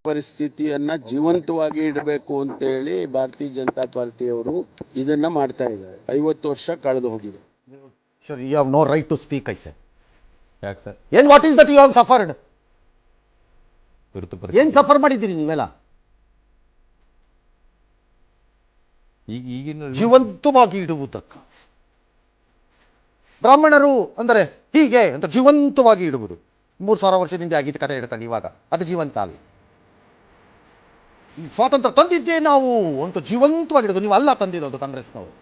ಪರಿಸ್ಥಿತಿಯನ್ನ ಜೀವಂತವಾಗಿ ಇಡಬೇಕು ಅಂತ ಹೇಳಿ ಭಾರತೀಯ ಜನತಾ ಪಾರ್ಟಿಯವರು ಇದನ್ನ ಮಾಡ್ತಾ ಇದ್ದಾರೆ. 50 ವರ್ಷ ಕಳೆದು ಹೋಗಿದೆ. Sure, you have no right to speak, I say. ಯಾಕೆ ಸರ್? ಏನ್ what is that you have suffered? ತುರ್ತು ಏನ್ ಪರಿಸ್ಥಿತಿ ಸಫರ್ ಮಾಡಿದ್ದೀರಿ ನೀವೆಲ್ಲ? ಈಗಿನ ಜೀವಂತವಾಗಿ ಇಡುವುದಕ್ಕೆ ಬ್ರಾಹ್ಮಣರು ಅಂದರೆ ಹೀಗೆ ಅಂತ ಜೀವಂತವಾಗಿ ಇಡುವುದು 3000 ವರ್ಷದಿಂದ ಆಗಿದ್ದ ಕಥೆ ಹೇಳ್ತಾನೆ ಇವಾಗ. ಅದು ಜೀವಂತ ಅಲ್ಲ. ಸ್ವಾತಂತ್ರ್ಯ ತಂದಿದ್ದೇ ನಾವು ಅಂತ ಜೀವಂತವಾಗಿ ಇಡೋದು. ನೀವು ಅಲ್ಲ ತಂದಿರೋದು ಕಾಂಗ್ರೆಸ್ನವರು.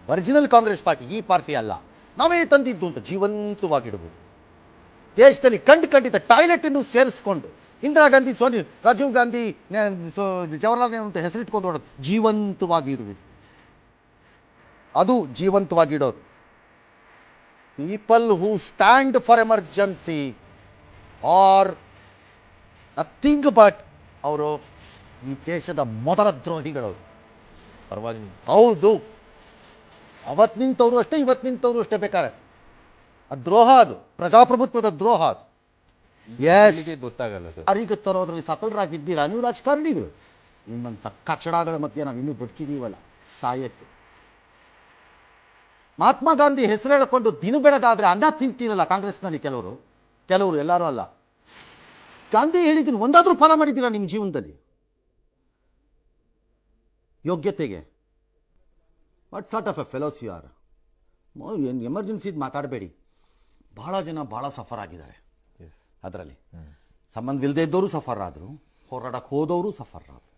ಒರಿಜಿನಲ್ ಕಾಂಗ್ರೆಸ್ ಪಾರ್ಟಿ ಈ ಪಾರ್ಟಿ ಅಲ್ಲ, ನಾವೇ ತಂದಿದ್ದು ಅಂತ ಜೀವಂತವಾಗಿಡುವುದು. ದೇಶದಲ್ಲಿ ಖಂಡಿತ ಟಾಯ್ಲೆಟ್ ಅನ್ನು ಸೇರಿಸ್ಕೊಂಡು ಇಂದಿರಾ ಗಾಂಧಿ, ರಾಜೀವ್ ಗಾಂಧಿ, ಜವಾಹರ್ಲಾಲ್ ನೆಹರು ಅಂತ ಹೆಸರಿಟ್ಕೊಂಡು ಹೊಡೋದು ಜೀವಂತವಾಗಿ ಇರುವುದು. ಅದು ಜೀವಂತವಾಗಿಡೋದು. People who stand for emergency are nothing but ಅವರು ಈ ದೇಶದ ಮೊದಲ ದ್ರೋಹಿಗಳು. ಪರವಾಗಿ ಹೌದು, ಅವತ್ತು ನಿಂತವರು ಅಷ್ಟೇ, ಇವತ್ತು ನಿಂತವರು ಅಷ್ಟೇ. ಬೇಕಾರೆ ಅದು ದ್ರೋಹ, ಅದು ಪ್ರಜಾಪ್ರಭುತ್ವದ ದ್ರೋಹ. ಅದು ಎಸ್, ಗೊತ್ತಾಗಲ್ಲ ಸರ್. ಅರಿಗೆ ತರೋದ್ರಲ್ಲಿ ಸಫಲರಾಗಿದ್ದೀರಾ ನೀವು ರಾಜಕಾರಣಿಗಳು. ನಿಮ್ಮಂಥ ಕಚಡಗಳ ಮಧ್ಯೆ ನಾವು ಇನ್ನೂ ಬದುಕಿದೀವಲ್ಲ ಸಾಯಕ್ಕೆ. ಮಹಾತ್ಮ ಗಾಂಧಿ ಹೆಸರು ಹೇಳಿಕೊಂಡು ದಿನ ಬೆಳಗಾದ್ರೆ ಅನ್ನ ತಿಂತೀರಲ್ಲ ಕಾಂಗ್ರೆಸ್ನಲ್ಲಿ ಕೆಲವರು, ಎಲ್ಲರೂ ಅಲ್ಲ. ಗಾಂಧಿ ಹೇಳಿದ್ದೀನಿ ಒಂದಾದ್ರೂ ಫಾಲೋ ಮಾಡಿದ್ದೀರಾ ನಿಮ್ಮ ಜೀವನದಲ್ಲಿ? ಯೋಗ್ಯತೆಗೆ what sort of a fellows you are? ಎಮರ್ಜೆನ್ಸಿದು ಮಾತಾಡಬೇಡಿ. ಬಹಳ ಜನ ಬಹಳ ಸಫರ್ ಆಗಿದ್ದಾರೆ ಅದರಲ್ಲಿ. ಸಂಬಂಧವಿಲ್ಲದೆ ಇದ್ದವರು ಸಫರ್ ಆದರು, ಹೋರಾಡಕ್ಕೆ ಹೋದವರು ಸಫರ್ ಆದರು.